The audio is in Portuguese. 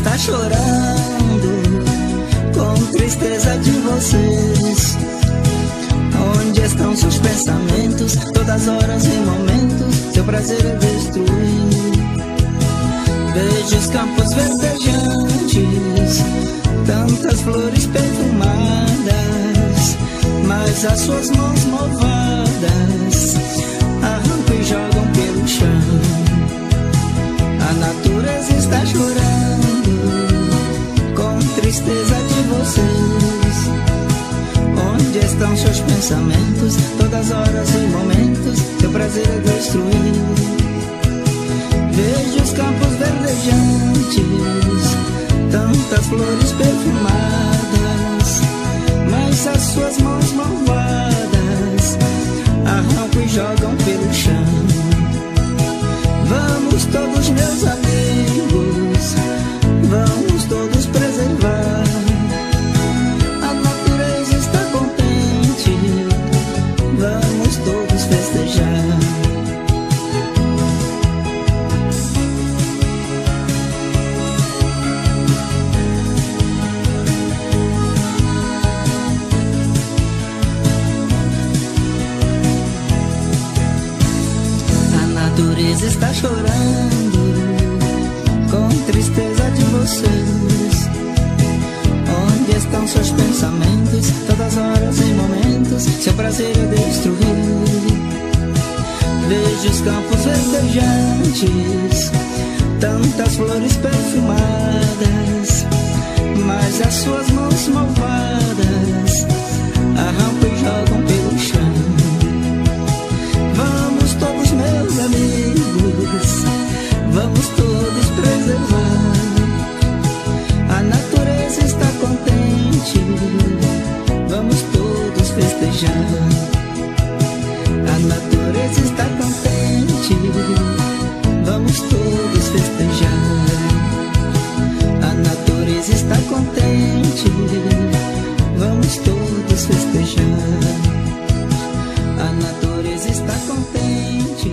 está chorando com tristeza de vocês. Onde estão seus pensamentos? Todas horas e momentos, seu prazer é destruir. Vejo os campos verdejantes, tantas flores perfumadas, mas as suas mãos malvadas arrancam e jogam pelo chão. A natureza está chorando com tristeza de vocês. Onde estão seus pensamentos? Todas horas e momentos, seu prazer é destruir. Vejo os campos verdejantes, tantas flores perfumadas, mas as suas mãos malvadas arrancam e jogam pelo chão. Vamos todos, meus amigos, vamos todos preservar. A natureza está contente, vamos todos festejar. A natureza está chorando com tristeza de vocês. Onde estão seus pensamentos? Todas horas e momentos, seu prazer é destruir. Vejo os campos verdejantes, tantas flores perfumadas, mas as suas mãos malvadas arrancam e jogam pelo chão. Vamos todos, meus amigos, vamos todos preservar. A natureza está contente, vamos todos festejar. A natureza está contente, vamos todos festejar. A natureza está contente, vamos todos festejar. A natureza está contente.